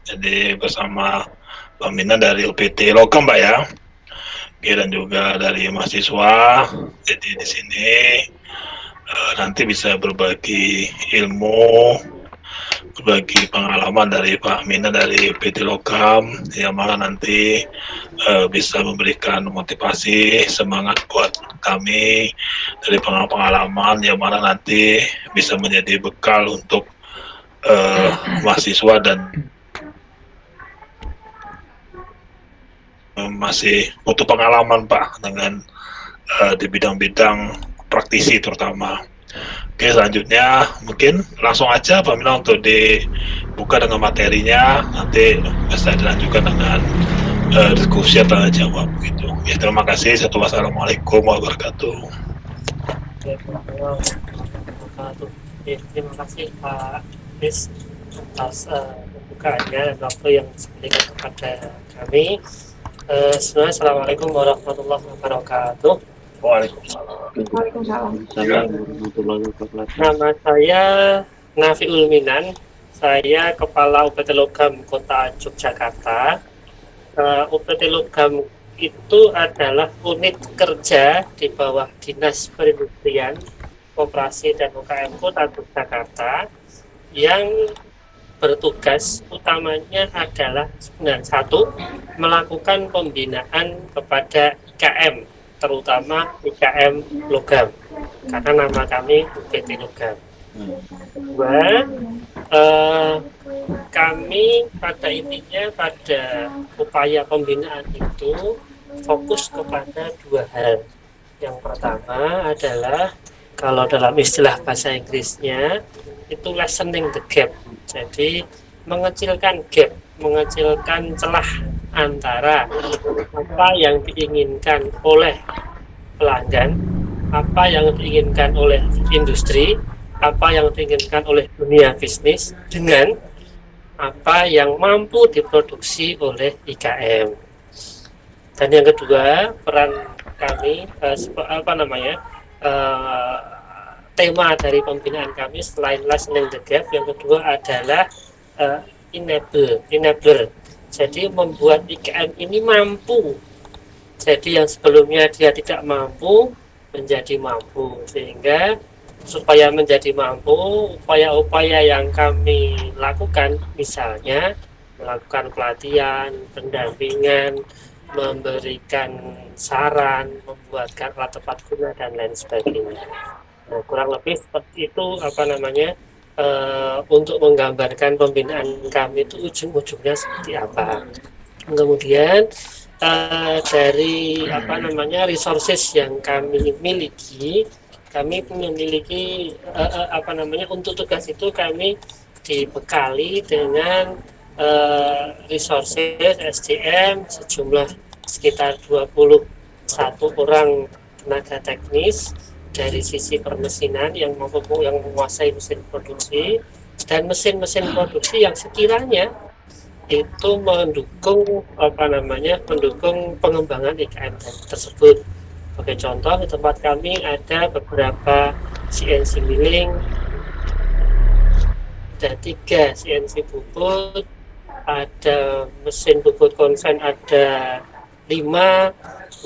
Jadi bersama pembina dari UPT Logam, Pak ya. Oke, dan juga dari mahasiswa. Jadi di sini nanti bisa berbagi ilmu, berbagi pengalaman dari Pak Mina dari UPT Logam, yang mana nanti bisa memberikan motivasi, semangat buat kami dari pengalaman yang mana nanti bisa menjadi bekal untuk mahasiswa dan masih butuh pengalaman Pak dengan di bidang-bidang praktisi terutama. Oke, selanjutnya mungkin langsung aja Pak Mina untuk dibuka dengan materinya, nanti bisa dilanjutkan dengan diskusi atau jawab gitu. Ya, terima kasih. Wassalamualaikum warahmatullahi wabarakatuh. Terima kasih Pak Chris atas pembukaannya dan waktu yang diberikan kepada kami. Sebenarnya Assalamualaikum warahmatullahi wabarakatuh. Waalaikumsalam. Nama saya Nafiul Minan. Saya Kepala UPT Logam Kota Yogyakarta. UPT Logam itu adalah unit kerja di bawah Dinas Perindustrian, Koperasi dan UKM Kota Yogyakarta yang bertugas utamanya adalah satu, melakukan pembinaan kepada IKM, terutama IKM Logam, karena nama kami UPT Logam. Dua, kami pada intinya pada upaya pembinaan itu fokus kepada dua hal. Yang pertama adalah kalau dalam istilah bahasa Inggrisnya itu lessening the gap. Jadi mengecilkan gap, mengecilkan celah antara apa yang diinginkan oleh pelanggan, apa yang diinginkan oleh industri, apa yang diinginkan oleh dunia bisnis dengan apa yang mampu diproduksi oleh IKM. Dan yang kedua, peran kami tema dari pembinaan kami selain lessening the gap, yang kedua adalah enabler. Jadi membuat IKM ini mampu. Jadi yang sebelumnya dia tidak mampu menjadi mampu, sehingga supaya menjadi mampu, upaya-upaya yang kami lakukan, misalnya melakukan pelatihan, pendampingan, memberikan saran, membuatkan alat tepat guna dan lain sebagainya. Nah, kurang lebih seperti itu untuk menggambarkan pembinaan kami itu ujung-ujungnya seperti apa. Kemudian dari resources yang kami miliki, kami memiliki untuk tugas itu kami dibekali dengan resources SDM sejumlah sekitar 21 orang tenaga teknis dari sisi permesinan yang menguasai mesin produksi dan mesin-mesin produksi yang sekiranya itu mendukung pengembangan IKM tersebut. Sebagai contoh, di tempat kami ada beberapa CNC milling, ada 3 CNC bubut, ada mesin bubut konven ada 5,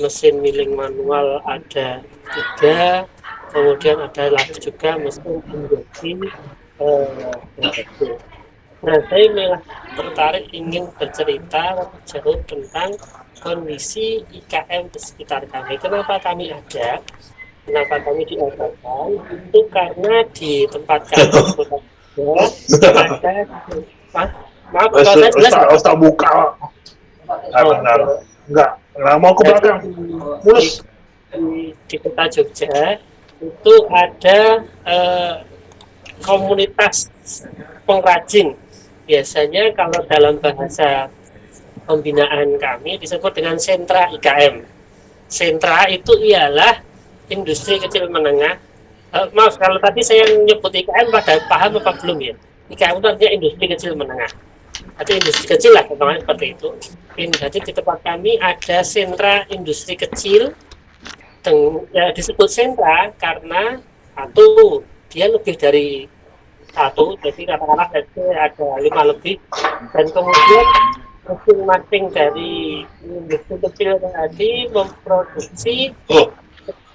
mesin milling manual ada 3, kemudian ada lagi juga mesin injeksi. Nah, saya malah tertarik ingin bercerita lebih jauh tentang kondisi IKM di sekitar kami. Kenapa kami ada? Kenapa kami diadakan? Itu karena di tempat kami ada maaf kalau saya jelas Ustaz buka. Enggak mau ke belakang. Mulus. Di kota Jogja itu ada komunitas pengrajin. Biasanya kalau dalam bahasa pembinaan kami disebut dengan sentra IKM. Sentra itu ialah industri kecil menengah. Maaf kalau tadi saya menyebut IKM pada paham apa belum ya? IKM itu artinya industri kecil menengah. Atau industri kecil lah, seperti itu. Jadi di tempat kami ada sentra industri kecil. Disebut sentra karena dia lebih dari satu, jadi katakanlah ada 5 lebih, dan kemudian masing-masing dari industri kecil tadi memproduksi Oh,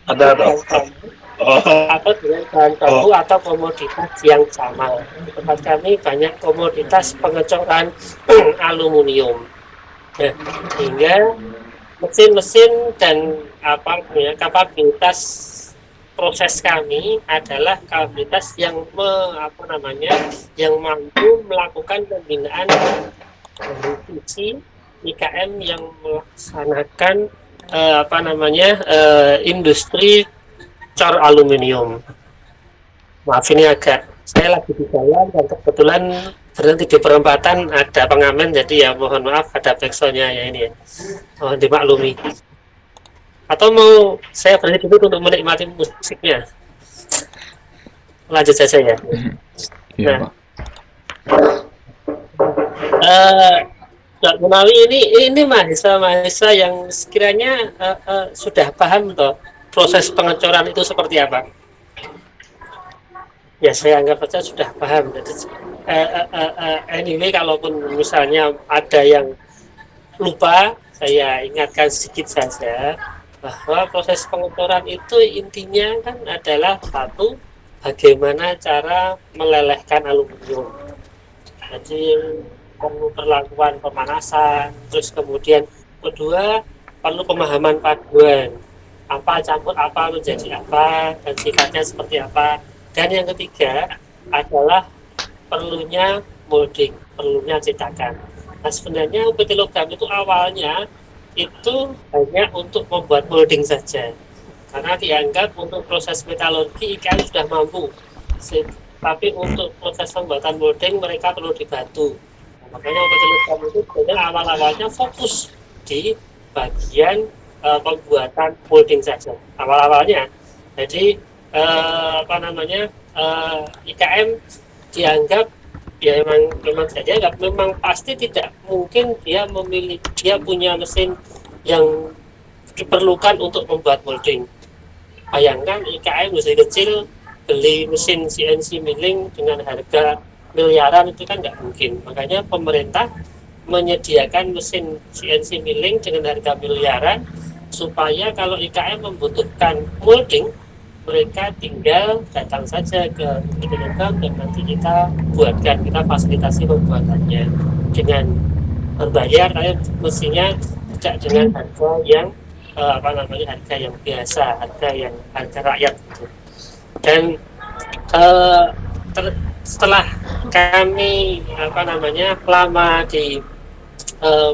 ada yang toh. sama Oh, atau dengan bahan baku oh, atau komoditas yang sama. Di tempat kami banyak komoditas pengecoran aluminium. Nah, sehingga mesin-mesin dan kapabilitas proses kami adalah kapabilitas yang yang mampu melakukan pembinaan dari sisi IKM yang melaksanakan industri cor aluminium. Maaf ini saya lagi di jalan dan kebetulan berhenti di perempatan ada pengamen, jadi ya mohon maaf ada backsoundnya ya ini ya. Mohon dimaklumi. Atau mau saya berhenti dulu untuk menikmati musiknya? Lanjut saja ya. Iya, Nah, Pak. Mbak Munawi ini mahasiswa yang sekiranya sudah paham toh proses pengecoran itu seperti apa? Ya saya anggap saja sudah paham. Jadi anyway, kalaupun misalnya ada yang lupa, saya ingatkan sedikit saja bahwa proses pengecoran itu intinya kan adalah satu, bagaimana cara melelehkan aluminium. Jadi perlu perlakuan pemanasan, terus kemudian kedua perlu pemahaman paduan apa campur apa menjadi apa dan sifatnya seperti apa. Dan yang ketiga adalah perlunya molding, perlunya cetakan. Nah sebenarnya PT Logam itu awalnya itu hanya untuk membuat molding saja, karena dianggap untuk proses metalurgi IKM sudah mampu. Tapi untuk proses pembuatan molding mereka perlu dibantu. Nah, makanya PT Logam itu sebenarnya awal-awalnya fokus di bagian pembuatan molding saja awal-awalnya. Jadi IKM dianggap ya memang saja nggak, memang pasti tidak mungkin dia punya mesin yang diperlukan untuk membuat molding. Bayangkan IKM mesin kecil beli mesin CNC milling dengan harga miliaran itu kan nggak mungkin. Makanya pemerintah menyediakan mesin CNC milling dengan harga miliaran supaya kalau IKM membutuhkan molding, mereka tinggal datang saja ke PT Logam dan nanti kita buatkan, kita fasilitasi pembuatannya dengan berbayar, tapi mestinya tidak dengan harga yang harga yang biasa, harga rakyat gitu. Dan setelah kami lama di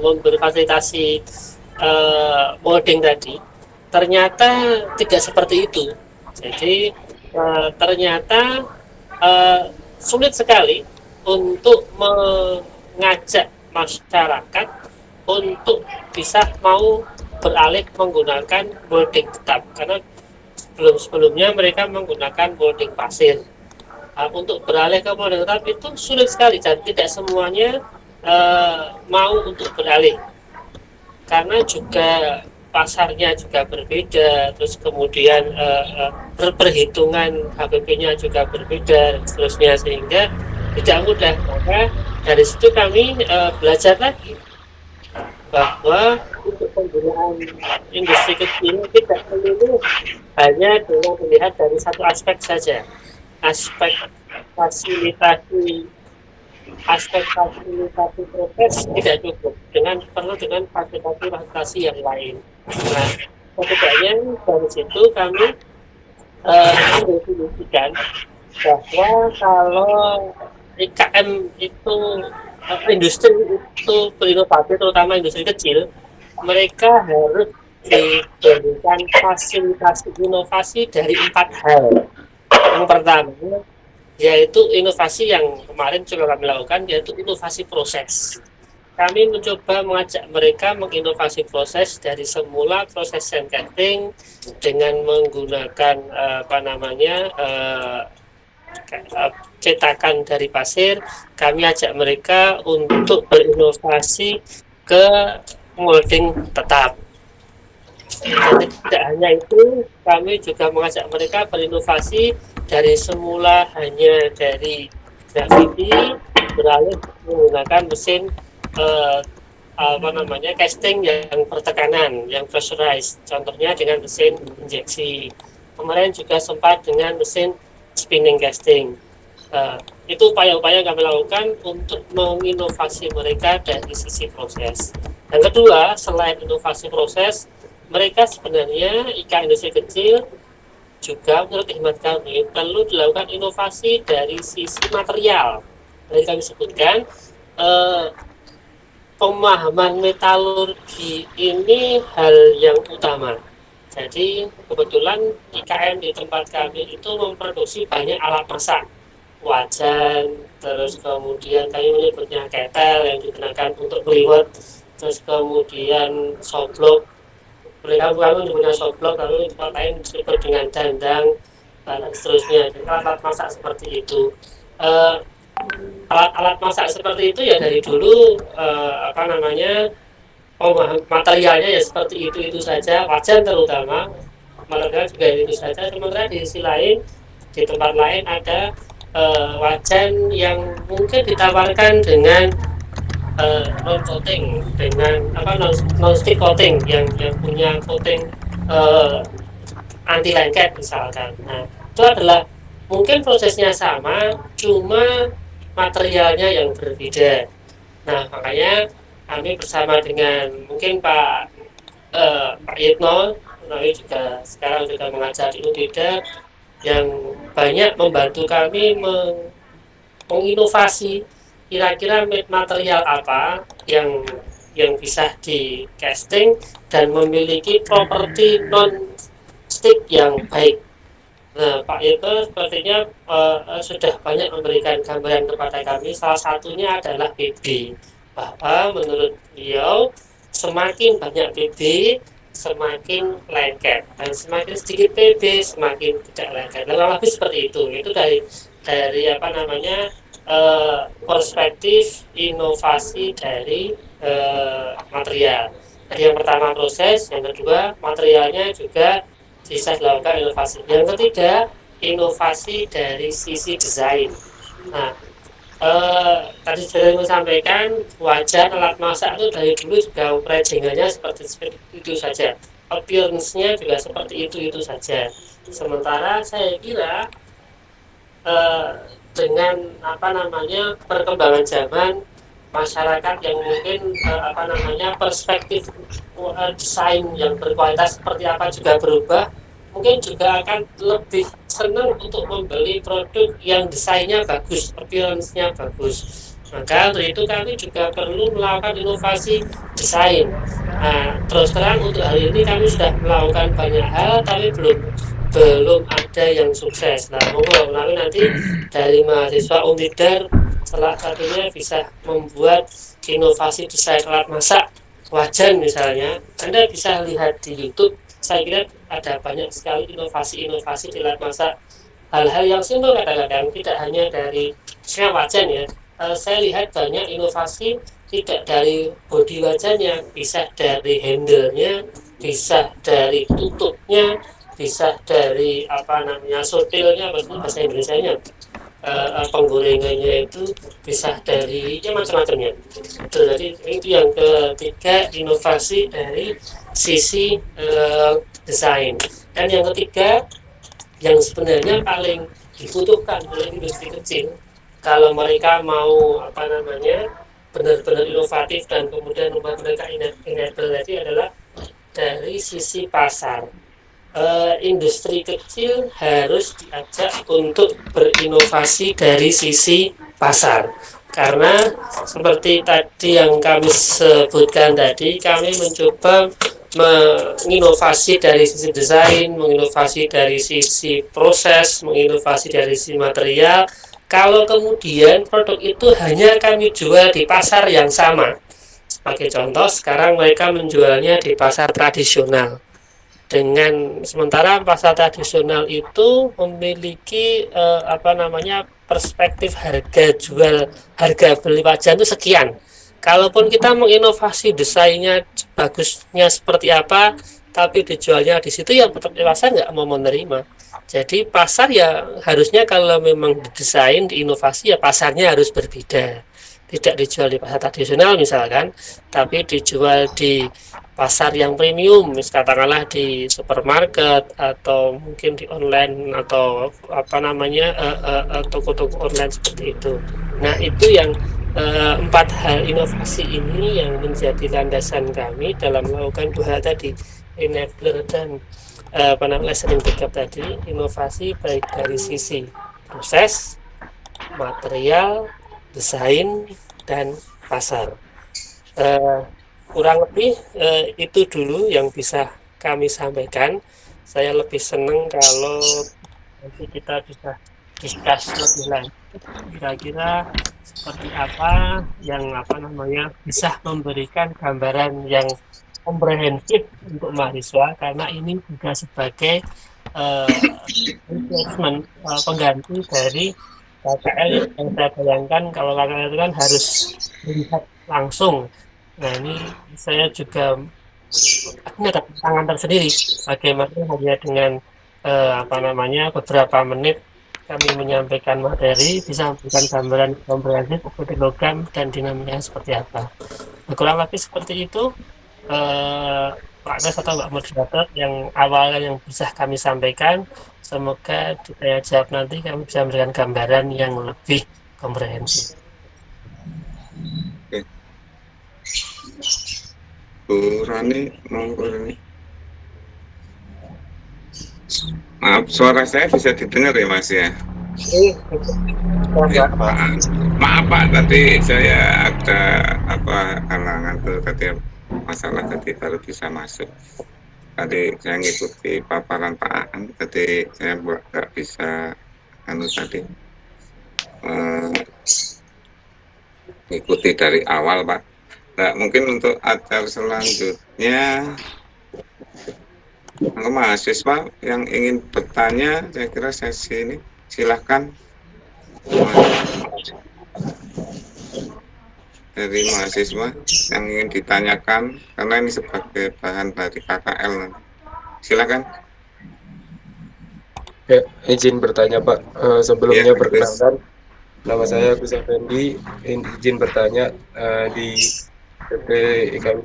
memberi fasilitasi molding tadi, ternyata tidak seperti itu. Jadi ternyata sulit sekali untuk mengajak masyarakat untuk bisa mau beralih menggunakan molding tetap, karena sebelumnya mereka menggunakan molding pasir. Untuk beralih ke molding tetap itu sulit sekali dan tidak semuanya mau untuk beralih, karena juga pasarnya juga berbeda, terus kemudian perhitungan HPP-nya juga berbeda dan seterusnya, sehingga tidak mudah. Maka dari situ kami belajar lagi bahwa untuk penggunaan industri kecil tidak melulu hanya dengan melihat dari satu aspek saja, aspek fasilitasi proses tidak cukup, perlu dengan fasilitasi yang lain. Nah, setidaknya dari situ kami mendefinisikan bahwa kalau IKM itu industri itu berinovasi, terutama industri kecil, mereka harus diberikan fasilitasi inovasi dari 4 hal. Yang pertama yaitu inovasi yang kemarin coba kami lakukan, yaitu inovasi proses. Kami mencoba mengajak mereka menginovasi proses dari semula proses sand casting dengan menggunakan cetakan dari pasir. Kami ajak mereka untuk berinovasi ke molding tetap. Dan tidak hanya itu, kami juga mengajak mereka berinovasi dari semula hanya dari gravity beralih menggunakan mesin eh, casting yang bertekanan, yang pressurized. Contohnya dengan mesin injeksi. Kemarin juga sempat dengan mesin spinning casting. Itu upaya-upaya yang kami lakukan untuk menginovasi mereka dari sisi proses. Yang kedua, selain inovasi proses, mereka sebenarnya IKA industri kecil juga menurut hemat kami perlu dilakukan inovasi dari sisi material. Tadi kami sebutkan eh, pemahaman metalurgi ini hal yang utama. Jadi kebetulan IKM di tempat kami itu memproduksi banyak alat masak, wajan, terus kemudian kami menyebutnya ketel yang digunakan untuk meliwet, terus kemudian soblok, mereka kami menyebutnya soblok, lalu di tempat lain disebut dengan dandang, dan seterusnya. Jadi alat masak seperti itu. Eh, Alat-alat masak seperti itu ya dari dulu materialnya ya seperti itu saja, wajan terutama material juga itu saja. Sementara di sisi lain, di tempat lain ada wajan yang mungkin ditawarkan dengan non coating, dengan non stick coating yang punya coating uh, anti lengket misalkan. Nah, itu adalah mungkin prosesnya sama, cuma materialnya yang berbeda. Nah, makanya kami bersama dengan mungkin Pak Yitno, kami juga sekarang juga mengajar di UNIDA, yang banyak membantu kami menginovasi kira-kira material apa yang bisa di casting dan memiliki properti non stick yang baik. Nah, Pak Yito sepertinya sudah banyak memberikan gambaran kepada kami. Salah satunya adalah PB. Bahwa menurut beliau semakin banyak PB, semakin lengket, dan semakin sedikit PB, semakin tidak lengket. Lebih lebih seperti itu. Itu dari perspektif inovasi dari material. Jadi yang pertama proses, yang kedua materialnya juga bisa dilakukan inovasi. Yang ketiga, inovasi dari sisi desain. Nah, tadi sudah saya sampaikan, wajan alat masak itu dari dulu juga prejingannya seperti itu saja. Appearance-nya juga seperti itu saja. Sementara saya kira eh, dengan perkembangan zaman, masyarakat yang mungkin perspektif desain yang berkualitas seperti apa juga berubah, mungkin juga akan lebih senang untuk membeli produk yang desainnya bagus, appearance-nya bagus. Maka untuk itu kami juga perlu melakukan inovasi desain. Nah, terus terang untuk hari ini kami sudah melakukan banyak hal, tapi belum belum ada yang sukses. Nah, monggo melalui nanti dari mahasiswa Unidar salah satunya bisa membuat inovasi desain alat masak wajan misalnya. Anda bisa lihat di YouTube, saya kira ada banyak sekali inovasi-inovasi di alat masak. Hal-hal yang simpel kadang-kadang tidak hanya dari wajan ya. Saya lihat banyak inovasi tidak dari bodi wajannya, bisa dari handle-nya, bisa dari tutupnya, bisa dari sortilnya, bahasa Indonesia-nya, penggorengannya itu bisa dari macam-macamnya. Jadi itu yang ketiga, inovasi dari sisi desain. Dan yang ketiga, yang sebenarnya paling dibutuhkan oleh industri kecil kalau mereka mau benar-benar inovatif dan kemudian membuat mereka enable tadi adalah dari sisi pasar. Industri kecil harus diajak untuk berinovasi dari sisi pasar, karena seperti tadi yang kami sebutkan tadi, kami mencoba menginovasi dari sisi desain, menginovasi dari sisi proses, menginovasi dari sisi material. Kalau kemudian produk itu hanya kami jual di pasar yang sama, sebagai contoh sekarang mereka menjualnya di pasar tradisional, dengan sementara pasar tradisional itu memiliki perspektif harga beli wajan itu sekian. Kalaupun kita menginovasi desainnya bagusnya seperti apa, tapi dijualnya di situ, yang tetap pasar nggak mau menerima. Jadi pasar ya harusnya kalau memang didesain, diinovasi ya pasarnya harus berbeda. Tidak dijual di pasar tradisional misalkan, tapi dijual di pasar yang premium, katakanlah di supermarket atau mungkin di online atau apa namanya toko-toko online seperti itu. Nah itu yang empat hal inovasi ini yang menjadi landasan kami dalam melakukan dua hal tadi, enabler dan apa namanya listening backup tadi. Inovasi baik dari sisi proses, material, desain, dan pasar. Eh, Kurang lebih itu dulu yang bisa kami sampaikan. Saya lebih senang kalau nanti kita bisa discuss lebih lanjut kira-kira seperti apa yang apa namanya bisa memberikan gambaran yang komprehensif untuk mahasiswa karena ini juga sebagai replacement pengganti dari KKL yang saya bayangkan kalau KKL itu kan harus melihat langsung. Nah ini saya juga punya tantangan tersendiri bagaimana hanya dengan apa namanya beberapa menit kami menyampaikan materi bisa memberikan gambaran komprehensif seperti logam dan dinamikanya seperti apa. Nah, kurang lebih seperti itu eh, Pak Des atau Mbak Moderator yang awalnya yang bisa kami sampaikan. Semoga di tanya jawab nanti kami bisa memberikan gambaran yang lebih komprehensif. Oke. Bu Rani, monggo Rani. Maaf, suara saya bisa didengar ya Mas ya? Ya, Pak. Maaf Pak, tadi saya ada halangan tuh tadi masalah tadi baru bisa masuk. Tadi saya ngikuti paparan Pak Aan, tadi saya nggak bisa tadi ngikuti dari awal Pak. Nah, mungkin untuk acara selanjutnya kalau mahasiswa yang ingin bertanya, saya kira sesi ini silahkan dari mahasiswa yang ingin ditanyakan karena ini sebagai bahan dari KKL nanti. Silakan. Ya, izin bertanya Pak. Sebelumnya Ya, perkenalkan, nama saya Agus Effendi. Izin bertanya di PT IKM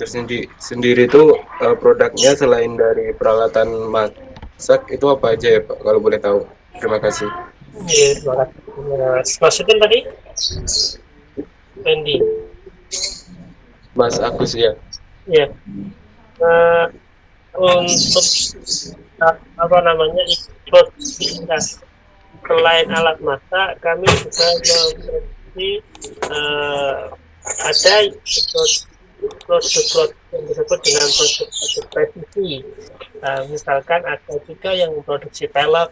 sendiri itu produknya selain dari peralatan masak itu apa aja ya Pak? Kalau boleh tahu. Terima kasih. Iya, terima kasih. Maksudnya tadi, Randy. Mas Agus ya. Ya, untuk apa namanya produksi selain alat masak, kami juga memproduksi ada produk-produk yang disebut dengan produk presisi. Misalkan ada juga yang memproduksi pelek.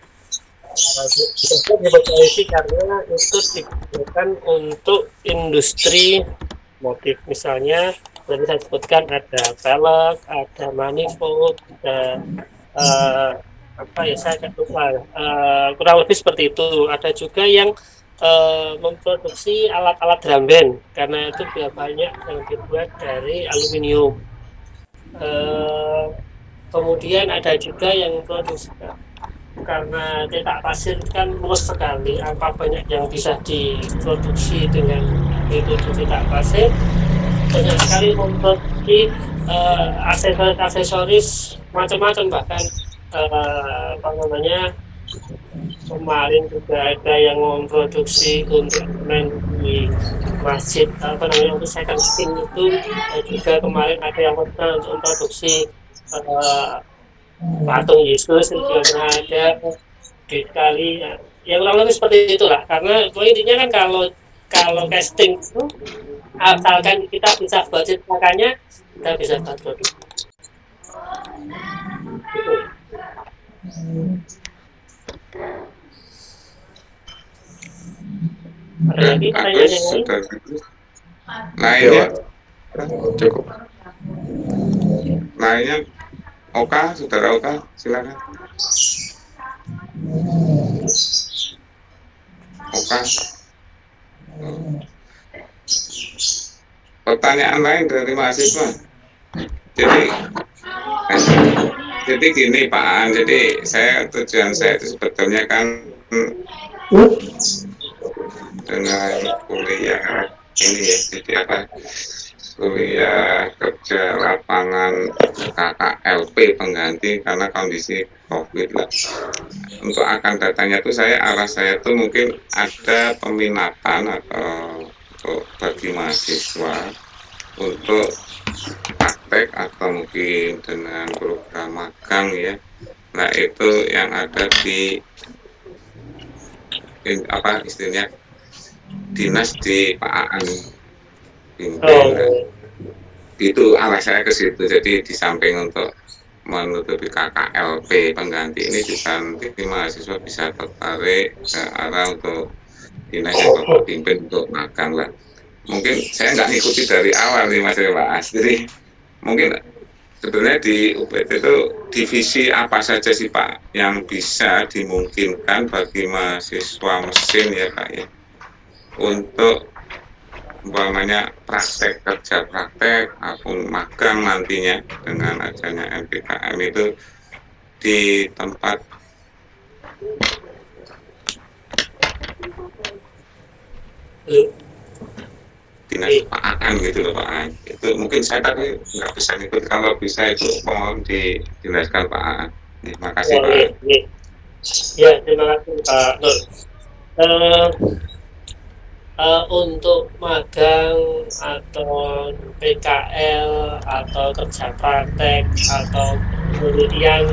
Itu diproduksi karena itu digunakan untuk industri motif. Misalnya, tadi saya sebutkan ada pelek, ada manifold, ada apa ya saya nggak lupa. Kurang lebih seperti itu. Ada juga yang memproduksi alat-alat drum band karena itu banyak yang dibuat dari aluminium. Kemudian ada juga yang memproduksi karena cetak pasir kan luas sekali, apa banyak yang bisa diproduksi dengan metode cetak pasir, banyak sekali memproduksi aksesoris macam-macam, bahkan apa namanya kemarin juga ada yang memproduksi untuk main di masjid apa namanya untuk second skin itu, juga kemarin ada yang untuk memproduksi patung Yesus itu juga pernah ada di kali ya kurang lebih seperti itulah, karena intinya kan kalau kalau casting itu asalkan kita bisa budget makanya kita bisa buat produk itu. Ada ya, lagi pertanyaan Agus yang lain? sudah lainnya, Cukup. lainnya Oka, saudara Oka, silakan. Oka. Pertanyaan lain dari mahasiswa. Jadi Jadi gini Pak Aan, jadi tujuan saya itu sebetulnya kan dengan kuliah ini ya, jadi apa, kuliah kerja lapangan KKLP pengganti karena kondisi COVID lah. Untuk akan datanya tuh arah saya tuh mungkin ada peminatan atau untuk bagi mahasiswa untuk praktek atau mungkin dengan program magang ya. Nah itu yang ada di apa istilahnya dinas di Pak Aan pimpin. Nah, itu arah saya ke situ. Jadi di samping untuk menutupi KKLP pengganti ini juga nanti mahasiswa bisa tertarik ke arah untuk dinas yang Bapak pimpin untuk magang lah. Mungkin saya nggak ngikuti dari awal nih Mas Mas. Jadi mungkin sebenarnya di UPT itu divisi apa saja sih Pak yang bisa dimungkinkan bagi mahasiswa mesin ya Pak ya untuk umpamanya praktek kerja praktek ataupun magang nantinya dengan adanya MPKM itu di tempat dinas Pak Aan gitu loh Pak Aan. Itu mungkin saya tadi nggak bisa ikut, kalau bisa itu mohon dijelaskan Pak Aan. Terima kasih Pak Aan. Ya, terima kasih Pak Nur. Untuk magang atau PKL atau kerja praktek atau kemudian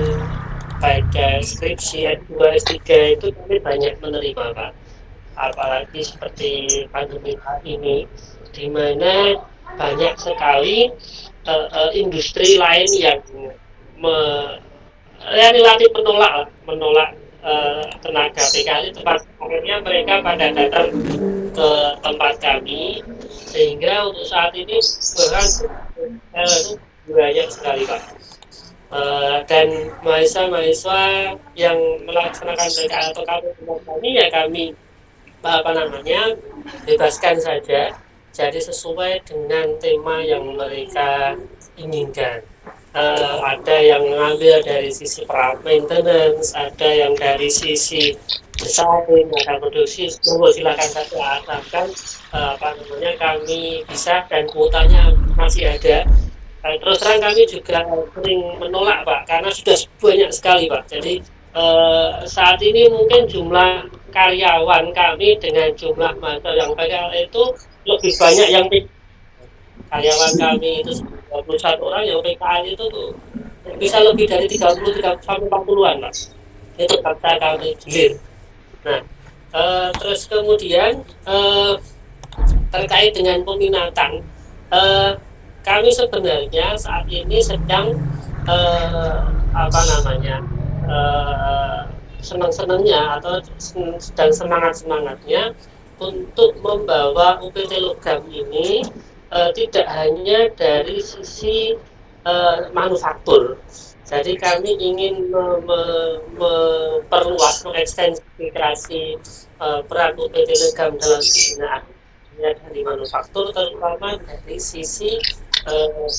pada skripsi S2, S3 itu kami banyak menerima Pak. Apalagi seperti pandemi ini, di mana banyak sekali industri lain yang relatif menolak tenaga PKL itu. Akhirnya mereka pada datang ke tempat kami, sehingga untuk saat ini bahkan banyak sekali Pak. Dan mahasiswa-mahasiswa yang melaksanakan PKL atau kami ya kami bebaskan saja, jadi sesuai dengan tema yang mereka inginkan. Ada yang mengambil dari sisi maintenance, ada yang dari sisi desain, ada produksi. Silakan saja, asalkan kami bisa dan kuotanya masih ada. Terus terang kami juga sering menolak Pak, karena sudah banyak sekali Pak. Jadi saat ini mungkin jumlah karyawan kami dengan jumlah mahasiswa yang PKL itu lebih banyak yang karyawan kami itu 21 orang, yang PKL itu bisa lebih dari 30 sampai 40-an Pak. Itu kata kami gilir. Nah, terus kemudian terkait dengan peminatan, kami sebenarnya saat ini sedang senang-senangnya atau sedang semangat-semangatnya untuk membawa UPT Logam ini tidak hanya dari sisi manufaktur. Jadi kami ingin memperluas, mengekstensifikasi peran UPT Logam dalam pembinaan dari manufaktur, terutama dari sisi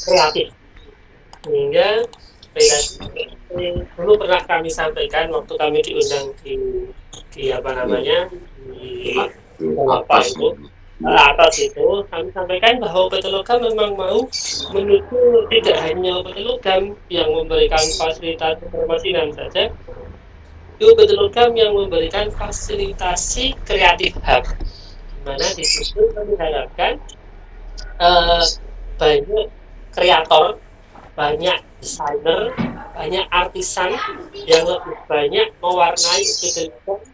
kreatif. Sehingga dulu pernah kami sampaikan waktu kami diundang di atas itu, kami sampaikan bahwa UPT Logam memang mau menuju tidak hanya UPT Logam yang memberikan fasilitas permesinan saja, UPT Logam yang memberikan fasilitasi kreatif hub, di mana di situ kami harapkan banyak kreator, banyak desainer, banyak artisan yang lebih banyak mewarnai UPT Logam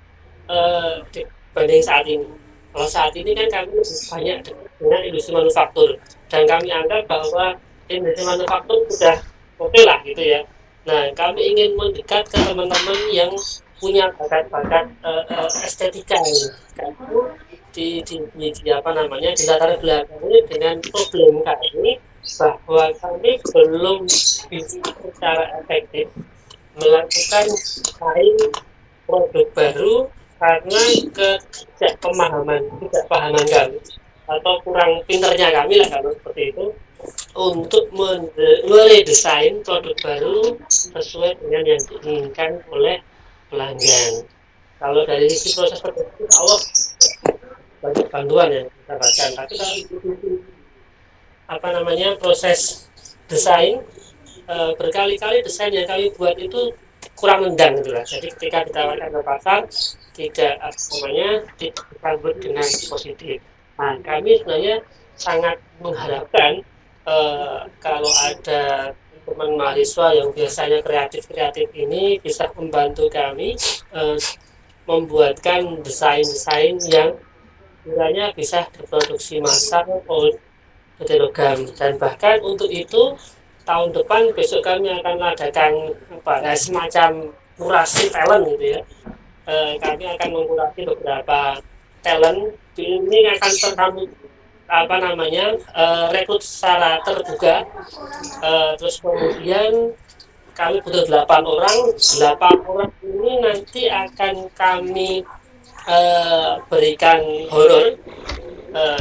dibanding saat ini. Kalau saat ini kan kami lebih banyak dengan industri manufaktur, dan kami anggap bahwa industri manufaktur sudah oke lah gitu ya. Nah, kami ingin mendekat ke teman-teman yang punya bakat-bakat estetika ini. Di latar belakangnya dengan problem kami bahwa kami belum bisa secara efektif melakukan produk baru karena ketidakpahaman kami atau kurang pinternya kami lah kalau seperti itu untuk meredesain produk baru sesuai dengan yang diinginkan oleh pelanggan. Kalau dari sisi proses produksi, Allah banyak bantuan yang kita dapatkan. Tapi kalau apa namanya proses desain, berkali-kali desain yang kami buat itu kurang nendang gitu lah. Jadi ketika ditawarkan ke pasar tidak apa namanya disambut dengan positif. Nah, kami sebenarnya sangat mengharapkan kalau ada teman mahasiswa yang biasanya kreatif-kreatif ini bisa membantu kami membuatkan desain-desain yang kiranya bisa diproduksi massal oleh PT Logam. Dan bahkan untuk itu tahun depan besok kami akan mengadakan semacam kurasi talent gitu ya. Kami akan mengkurasi beberapa talent. Ini akan kami rekrut secara terbuka. Terus kemudian kami butuh 8 orang. 8 orang ini nanti akan kami berikan honor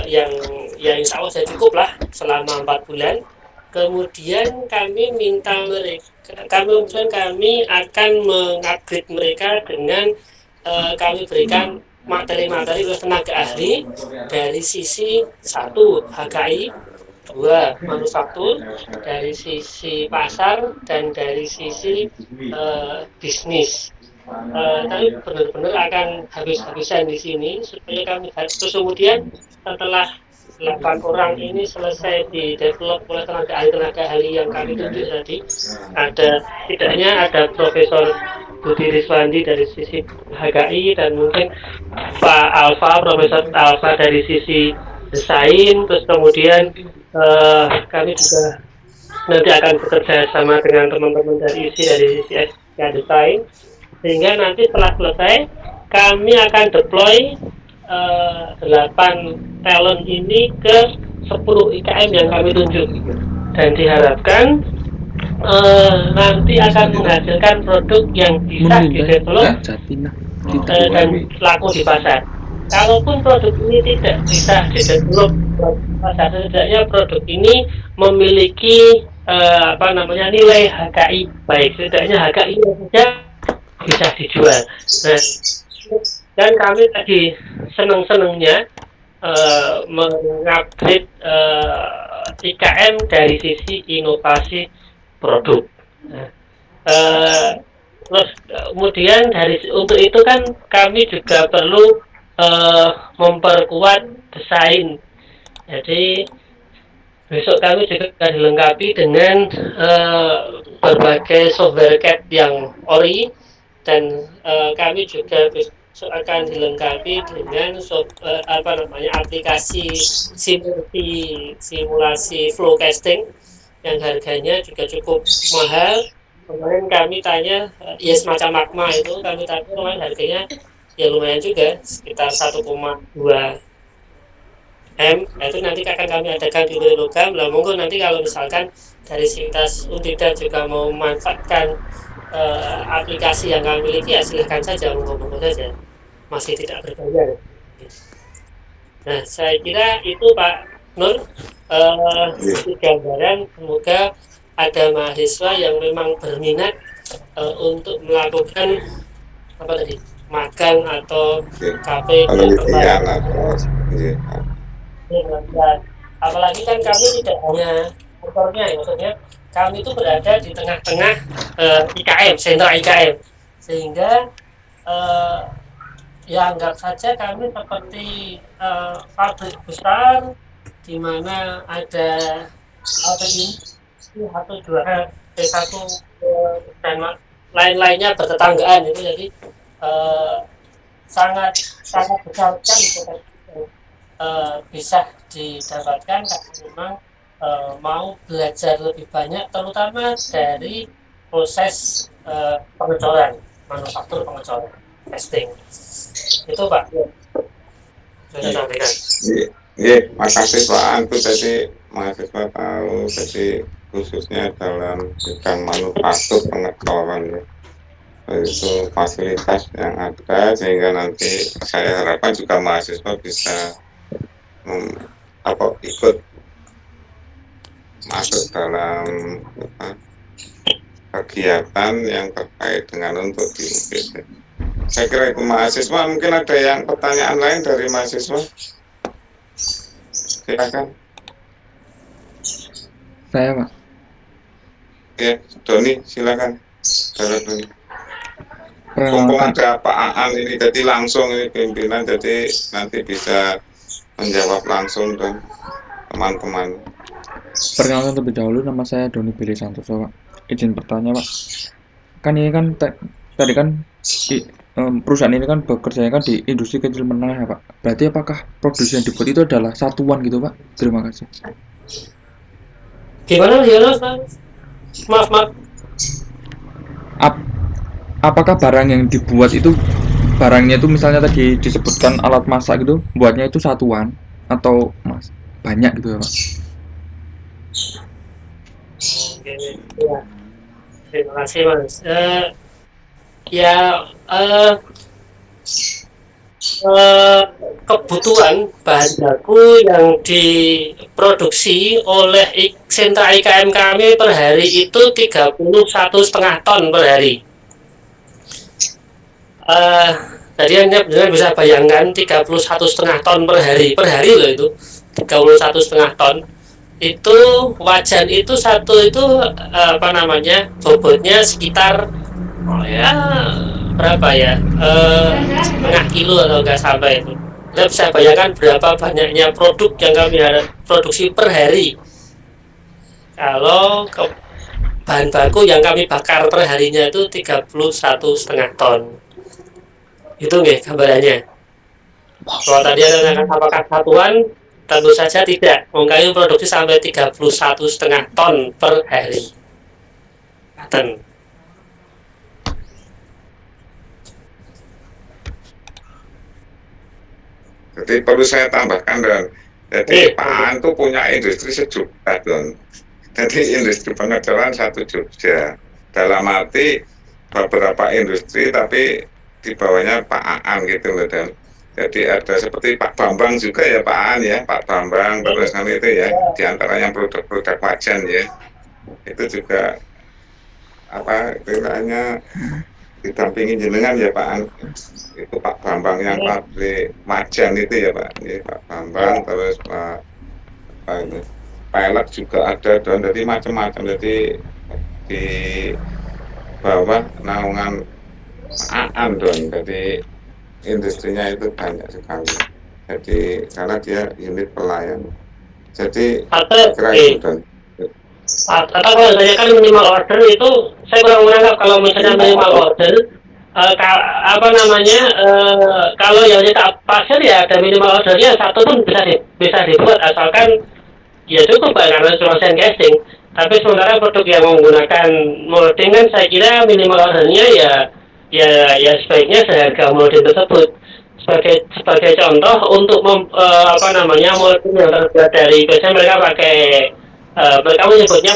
yang insya Allah saya cukup lah selama 4 bulan. Kemudian kami minta mereka, kami akan mengupgrade mereka dengan kami berikan materi-materi tenaga ahli dari sisi 1 HKI, 2 manufaktur, dari sisi pasar dan dari sisi bisnis. Tapi benar-benar akan habis-habisan di sini supaya kami terus kemudian setelah 8 orang ini selesai di develop oleh tenaga ahli yang kami tunjuk tadi, setidaknya ada Profesor Budi Riswandi dari sisi HKI dan mungkin Pak Alfa, Profesor Alfa dari sisi desain, terus kemudian kami juga nanti akan bekerja sama dengan teman-teman dari ISI dari sisi desain, sehingga nanti setelah selesai kami akan deploy 8 talent ini ke 10 IKM yang kami tunjuk dan diharapkan nanti akan menghasilkan produk yang bisa didevelop dan laku di pasar. Kalaupun produk ini tidak bisa didevelop di pasar, setidaknya produk ini memiliki nilai HKI baik, setidaknya HKI saja bisa dijual. Nah, dan kami tadi senang-senangnya mengupgrade IKM dari sisi inovasi produk. Nah, terus kemudian untuk itu kan kami juga perlu memperkuat desain. Jadi besok kami juga dilengkapi dengan berbagai software CAD yang ori, dan kami juga akan dilengkapi dengan aplikasi simulasi flow casting yang harganya juga cukup mahal. Kemarin kami tanya, ya semacam Magma itu, kami tanya kemarin harganya ya lumayan juga, sekitar 1,2 M. Nah, itu nanti akan kami adakan di Logam. Nah, monggo nanti kalau misalkan dari Sivitas Unida juga mau memanfaatkan aplikasi yang kami miliki, ya silahkan saja, monggo saja, masih tidak berbayar. Nah, saya kira itu Pak Nur, gambaran. Semoga ada mahasiswa yang memang berminat untuk melakukan magang atau KP penelitian atau apalagi kan kami tidak hanya kantornya, maksudnya kami itu berada di tengah-tengah IKM, sentra IKM, sehingga ya anggap saja kami seperti pabrik besar di mana ada satu dua satu dan lain-lainnya bertetanggaan itu, jadi sangat besar sekali bisa didapatkan kalau memang mau belajar lebih banyak, terutama dari proses pengecoran, manufaktur pengecoran, testing. Itu Pak, saya sampaikan. Iya, makasih Pak Antu tadi mahasiswa tahu tadi khususnya dalam bidang manufaktur pengecoran ya. Itu fasilitas yang ada sehingga nanti saya harapkan juga mahasiswa bisa ikut masuk dalam kegiatan yang terkait dengan untuk di UGD. Saya kira itu mahasiswa. Mungkin ada yang pertanyaan lain dari mahasiswa? Silakan. Saya Pak. Ya, Doni, silakan. Doni. Mumpung Perkenalkan, ada Pak Aan ini, jadi langsung ini pimpinan, jadi nanti bisa menjawab langsung dan teman-teman. perkenalkan terlebih dahulu, nama saya Doni Billy Santoso Pak. Izin bertanya Pak. Kan ini kan tadi kan perusahaan ini kan bekerja kan di industri kecil menengah ya Pak. Berarti apakah produksi yang dibuat itu adalah satuan gitu Pak? Terima kasih. Gimana? Maaf. Apakah barang yang dibuat itu barangnya itu misalnya tadi disebutkan alat masak gitu, buatnya itu satuan atau banyak gitu ya Pak? Oke, ya. Terima kasih Mas. Kebutuhan bahan baku yang diproduksi oleh sentra IKM kami per hari itu 31,5 ton per hari. Jadi Anda benar bisa bayangkan 31,5 ton per hari loh itu 31,5 ton. Itu wajan itu satu itu bobotnya sekitar berapa ya, setengah kilo atau enggak sampai itu. Anda bisa bayangkan berapa banyaknya produk yang kami produksi per hari. Kalau bahan baku yang kami bakar per harinya itu 31,5 ton. Itu nggih gambarannya. Kalau tadi ada yang apakah satuan, tentu saja tidak. Kami produksi sampai 31,5 ton per hari. Ton. Jadi perlu saya tambahkan dan jadi Pak Aan tuh punya industri sejuta Don. Jadi industri pengecoran 1 Jogja. Dalam arti beberapa industri tapi di bawahnya Pak Aan gitu loh Dan. Jadi ada seperti Pak Bambang juga ya Pak Aan ya, Pak Bambang terus itu ya, diantaranya produk-produk wajan ya. Itu juga apa istilahnya didampingi jenengan ya Pak An. Itu Pak Bambang yang pabrik wajan itu ya Pak. Ini Pak Bambang terus Pak ini pilot juga ada dan jadi macam-macam, jadi di bawah naungan Aan Don, jadi industrinya itu banyak sekali. Jadi karena dia unit pelayan. Jadi kira itu Don. Atau kalau saya kan minimal order itu saya kurang menganggap kalau misalnya minimal order kalau yang kita pasir ya ada minimal ordernya satu pun bisa dibuat asalkan ya cukup karena proses casting. Tapi sementara produk yang menggunakan molding kan saya kira minimal ordernya ya sebaiknya seharga molding tersebut. Sebagai contoh untuk molding yang terbuat dari biasanya mereka pakai mereka menyebutnya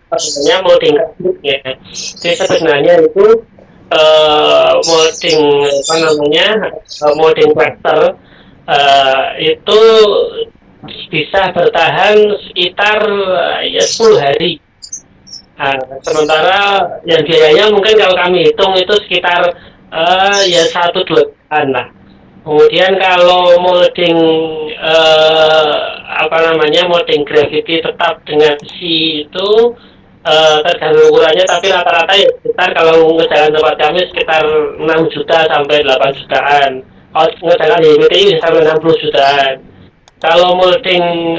persennya molding ya. Jadi sebenarnya itu molding plaster itu bisa bertahan sekitar 10 hari. Sementara yang biayanya mungkin kalau kami hitung itu sekitar 1-2 bulan lah. Kemudian kalau molding molding gravity tetap dengan besi itu tergantung ukurannya, tapi rata-rata ya sekitar kalau ngejalan tempat kami sekitar 6 juta sampai 8 jutaan. Kalau ngejalan HPTI sampai 60 jutaan. Kalau molding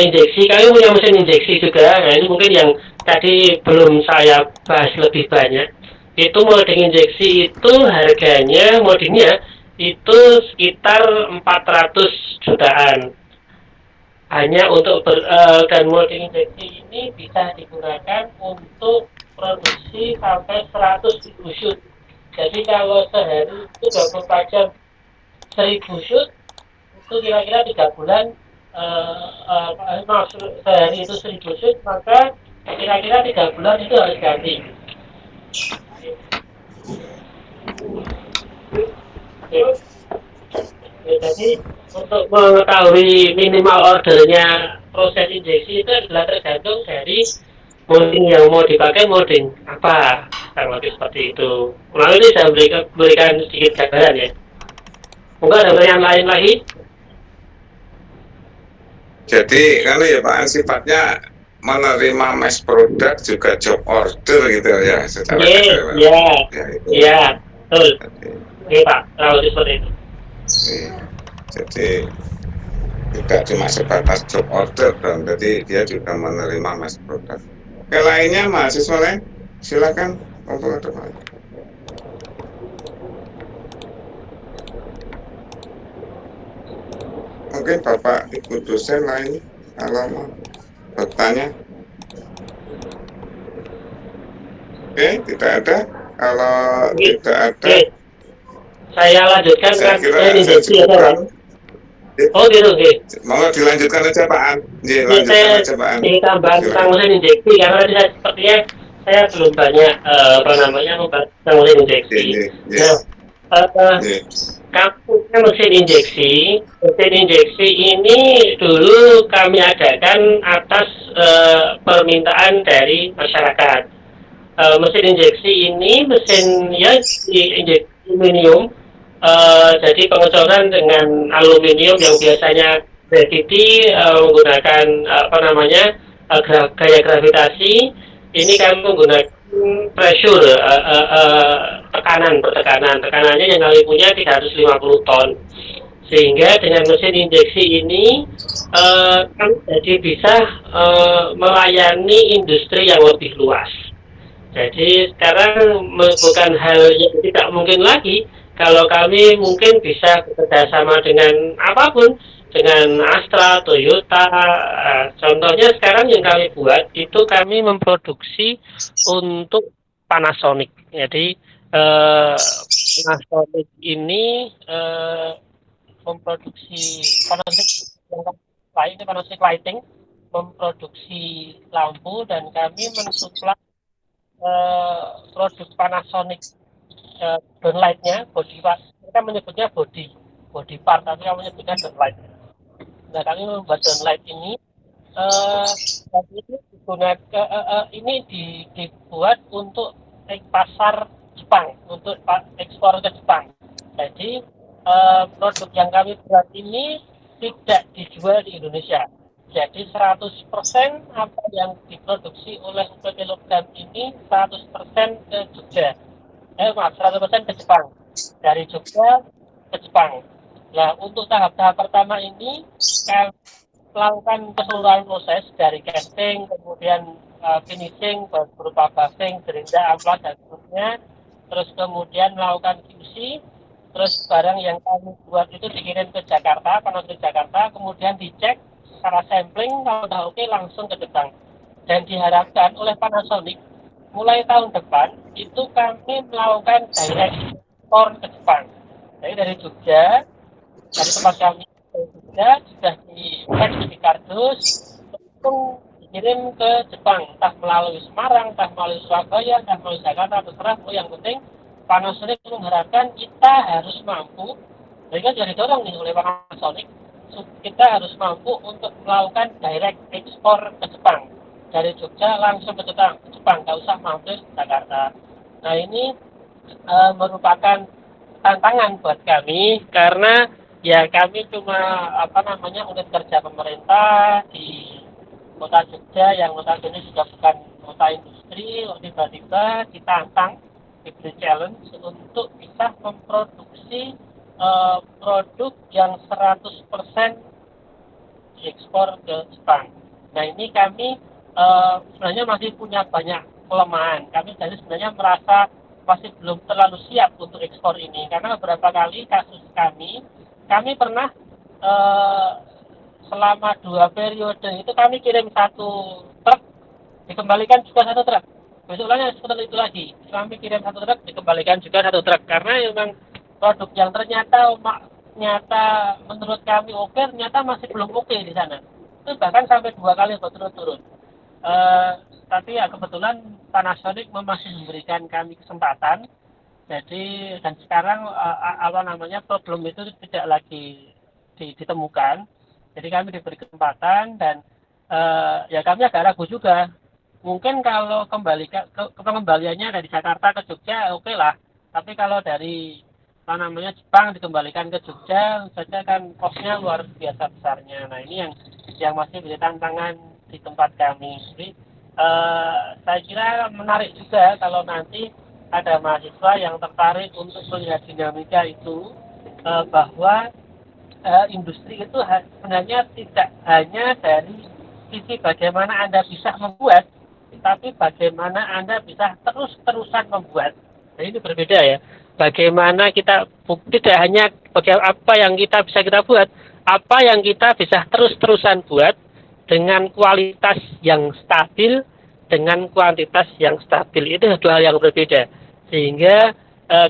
injeksi, kami punya mesin injeksi juga. Nah ini mungkin yang tadi belum saya bahas lebih banyak. Itu molding injeksi itu harganya moldingnya itu sekitar 400 jutaan. Hanya untuk dan molding injeksi ini bisa digunakan untuk produksi sampai 100.000 shoot. Jadi kalau sehari itu 24 jam 1.000 shoot itu kira-kira 3 bulan sehari itu 1.000 shoot, maka kira-kira 3 bulan itu harus ganti. Jadi untuk mengetahui minimal ordernya proses injeksi itu adalah tergantung dari molding yang mau dipakai, molding apa, kurang lebih seperti itu. Lalu ini saya berikan sedikit gambaran ya. Mungkin ada pertanyaan lain lagi? Jadi kalau ya Pak, sifatnya menerima mass product juga job order gitu ya secara kasar Pak. Ya, Ya itu. ya, betul. Jadi, Oke Pak, kalau seperti itu. jadi tidak cuma sebatas job order dong, jadi dia juga menerima mass product. Oke, lainnya mahasiswa lain, silakan ngobrol ke depan. Mungkin Bapak Ibu dosen lain kalau mau bertanya. Oke, tidak ada. Kalau tidak ada, Saya lanjutkan saya kan kira ini saya cukupkan. Oh gitu, oke. Mau dilanjutkan aja Pak An. Ini Lanjutkan saya aja Pak An. tambah tentang mesin injeksi karena tadi sepertinya saya belum banyak apa namanya membahas tentang mesin injeksi. Nah, kampusnya mesin injeksi ini dulu kami adakan atas permintaan dari masyarakat. Mesin injeksi ini mesin ya injeksi aluminium, jadi pengecoran dengan aluminium yang biasanya gravity menggunakan apa namanya gaya gravitasi. Ini kami menggunakan pressure, tekanannya yang kami punya 350 ton, sehingga dengan mesin injeksi ini kami jadi bisa melayani industri yang lebih luas. Jadi sekarang bukan hal yang tidak mungkin lagi kalau kami mungkin bisa bekerjasama dengan apapun, dengan Astra, Toyota. Contohnya sekarang yang kami buat itu kami memproduksi untuk Panasonic. Jadi Panasonic ini memproduksi Panasonic Lighting memproduksi lampu dan kami mensuplai produk Panasonic downlight-nya, body part. Kita menyebutnya body part, tapi kami menyebutnya downlight. Nah, kami membuat downlight ini ini dibuat untuk pasar Jepang, untuk ekspor ke Jepang. Jadi produk yang kami buat ini tidak dijual di Indonesia. Jadi 100% apa yang diproduksi oleh PT Logam ini 100% ke Jogja. 100% ke Jepang. Dari Jogja ke Jepang. Nah, untuk tahap-tahap pertama ini kami melakukan keseluruhan proses dari casting, kemudian finishing berupa buffing, gerinda, amplas, dan seterusnya. Terus kemudian melakukan QC. Terus barang yang kami buat itu dikirim ke Jakarta, Panasonic Jakarta, kemudian dicek secara sampling, kalau sudah oke langsung ke Jepang. Dan diharapkan oleh Panasonic mulai tahun depan itu kami melakukan direct export ke Jepang. Jadi dari Jogja, dari tempat kami ke Jogja sudah di-pack di kardus, langsung dikirim ke Jepang, entah melalui Semarang, entah melalui Surabaya, entah melalui Jakarta, terserah. Yang penting Panasonic mengharapkan kita harus mampu, mereka sudah didorong nih oleh Panasonic, kita harus mampu untuk melakukan direct ekspor ke Jepang. Dari Jogja langsung ke Jepang, nggak usah mampir ke Jakarta. Nah ini merupakan tantangan buat kami karena ya kami cuma unit kerja pemerintah di kota Jogja yang notabene sudah bukan kota industri, tiba-tiba ditantang, diberi challenge untuk bisa memproduksi produk yang 100% diekspor ke Jepang. Nah ini kami sebenarnya masih punya banyak kelemahan. Kami jadi sebenarnya merasa masih belum terlalu siap untuk ekspor ini karena beberapa kali kasus kami pernah selama 2 periode itu kami kirim 1 truk, dikembalikan juga 1 truk. Besoknya seperti itu lagi, kami kirim 1 truk, dikembalikan juga 1 truk karena memang produk yang ternyata menurut kami oke, ternyata masih belum oke di sana. Itu bahkan sampai 2 kali berturut-turut. Tapi ya kebetulan Panasonic masih memberikan kami kesempatan. Jadi dan sekarang problem itu tidak lagi ditemukan. Jadi kami diberi kesempatan dan ya kami agak ragu juga. Mungkin kalau pengembaliannya dari Jakarta ke Jogja, oke lah. Tapi kalau dari apa namanya Jepang dikembalikan ke Jogja saja kan kosnya luar biasa besarnya. Nah ini yang masih menjadi tantangan di tempat kami. Jadi saya kira menarik juga kalau nanti ada mahasiswa yang tertarik untuk melihat dinamika itu, bahwa industri itu sebenarnya tidak hanya dari sisi bagaimana Anda bisa membuat, tapi bagaimana Anda bisa terus-terusan membuat. Nah ini berbeda ya. Bagaimana kita tidak hanya apa yang kita bisa kita buat, apa yang kita bisa terus-terusan buat dengan kualitas yang stabil, dengan kuantitas yang stabil. Itu dua hal yang berbeda. Sehingga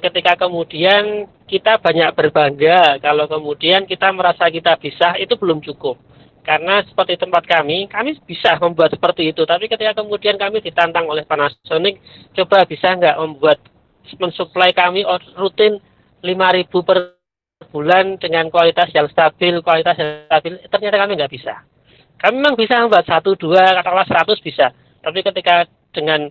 ketika kemudian kita banyak berbangga, kalau kemudian kita merasa kita bisa, itu belum cukup. Karena seperti tempat kami bisa membuat seperti itu. Tapi ketika kemudian kami ditantang oleh Panasonic, coba bisa nggak mensuplai kami rutin 5.000 per bulan dengan kualitas yang stabil, ternyata kami nggak bisa. Kami memang bisa membuat 1, 2, katakanlah 100 bisa. Tapi ketika dengan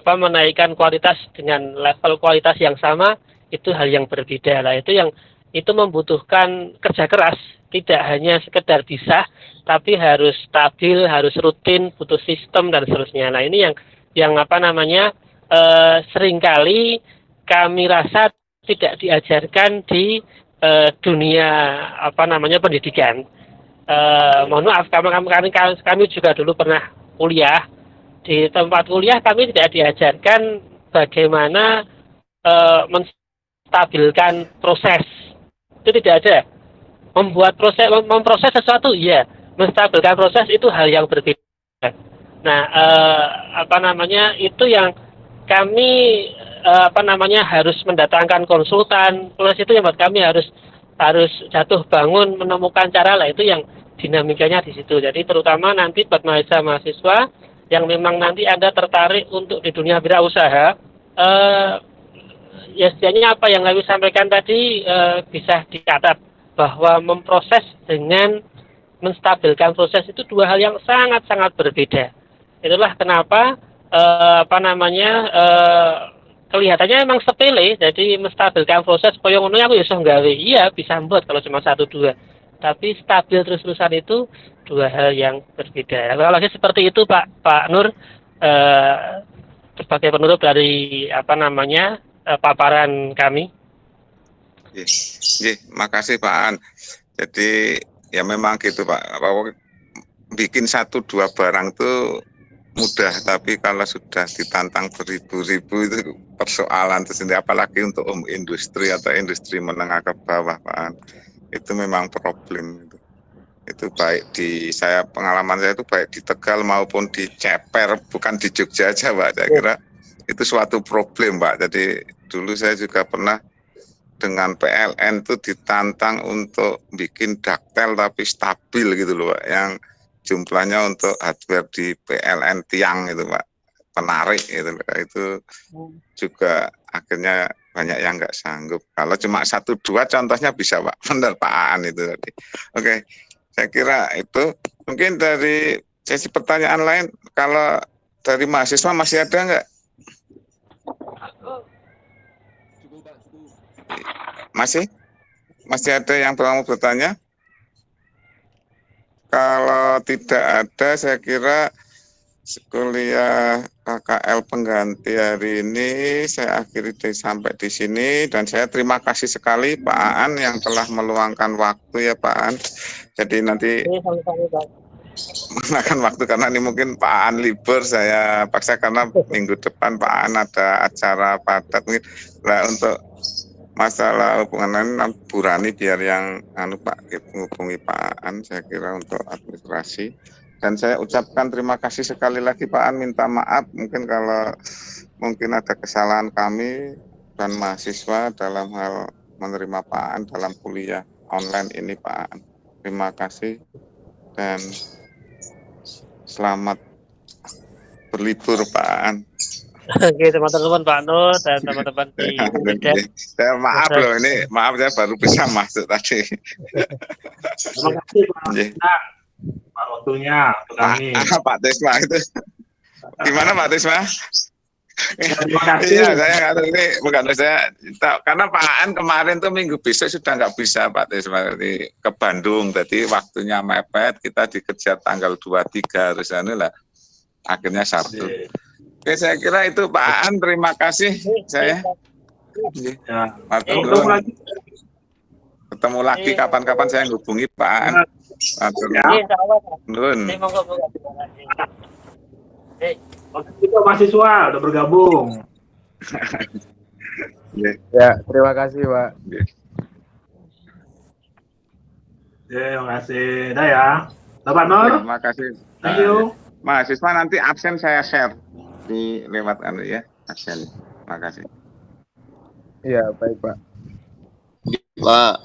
menaikkan kualitas dengan level kualitas yang sama, itu hal yang berbeda lah. Itu membutuhkan kerja keras, tidak hanya sekedar bisa, tapi harus stabil, harus rutin, butuh sistem dan seterusnya. Nah ini yang seringkali kami rasa tidak diajarkan di dunia pendidikan. Mohon maaf, kami juga dulu pernah kuliah. Di tempat kuliah kami tidak diajarkan bagaimana menstabilkan proses. Itu tidak ada. Memproses sesuatu, iya. Menstabilkan proses itu hal yang berbeda. Nah, itu yang kami harus mendatangkan konsultan. Proses itu yang buat kami harus jatuh bangun menemukan cara lah, itu yang dinamikanya di situ. Jadi terutama nanti buat mahasiswa yang memang nanti Anda tertarik untuk di dunia wirausaha, ya setidaknya apa yang kami sampaikan tadi bisa dicatat bahwa memproses dengan menstabilkan proses itu dua hal yang sangat-sangat berbeda. Itulah kenapa kelihatannya memang sepele, jadi menstabilkan proses koyo ngono aku ya iso gawe. Iya, bisa buat kalau cuma 1, 2. Tapi stabil terus-terusan itu dua hal yang berbeda. Kalau lagi seperti itu Pak Nur, sebagai penutup dari paparan kami. Makasih Pak An. Jadi ya memang gitu Pak. Bikin 1, 2 barang tuh mudah, tapi kalau sudah ditantang beribu-ribu itu persoalan tersendiri, apalagi untuk industri atau industri menengah ke bawah Pak An. Itu memang problem itu. Itu baik pengalaman saya itu baik di Tegal maupun di Ceper, bukan di Jogja aja Pak. Saya kira itu suatu problem Pak. Jadi dulu saya juga pernah dengan PLN itu ditantang untuk bikin daktel tapi stabil gitu loh Pak, yang jumlahnya untuk hardware di PLN tiang itu Pak, penarik itu juga akhirnya banyak yang nggak sanggup. Kalau cuma 1, 2 contohnya bisa Pak, benar Pak Aan itu tadi. Oke, saya kira itu. Mungkin dari sesi pertanyaan lain, kalau dari mahasiswa masih ada nggak? Masih ada yang mau bertanya? Kalau tidak ada, saya kira kuliah KKL pengganti hari ini saya akhiri sampai di sini, dan saya terima kasih sekali Pak Aan yang telah meluangkan waktu ya Pak Aan. Jadi nanti menggunakan waktu karena ini mungkin Pak Aan libur, saya paksa karena minggu depan Pak Aan ada acara padat mungkin. Nah, untuk masalah hubungan lain Bu Rani biar yang Pak menghubungi Pak Aan, saya kira untuk administrasi. Dan saya ucapkan terima kasih sekali lagi Pak Aan, minta maaf mungkin kalau mungkin ada kesalahan kami dan mahasiswa dalam hal menerima Pak Aan dalam kuliah online ini Pak Aan. Terima kasih dan selamat berlibur Pak Aan. Oke, teman-teman Pak Nur dan teman-teman di Unida. Saya maaf loh, ini maaf saya baru bisa masuk tadi. Terima kasih Pak. Pak, waktunya untuk kami. Pak Tisma itu. Gimana Pak Tisma? Terima kasih. Iya, saya nggak tahu ini bukan saya karena Pak Aan kemarin tuh minggu besok sudah nggak bisa Pak Tisma ke Bandung, jadi waktunya mepet, kita dikejar tanggal 23 harus lah, akhirnya Sabtu. Oke, saya kira itu Pak Aan, terima kasih saya. Ya. Ketemu lagi kapan-kapan saya hubungi Pak Aan. Nun. Kita mahasiswa udah bergabung. Ya, terima kasih, Pak. Terima kasih. Dah ya. Bapak Nur. Terima kasih. Thank you. Mahasiswa nanti absen saya share di lewat ya, absen. Terima kasih. Iya, baik, Pak. Pak.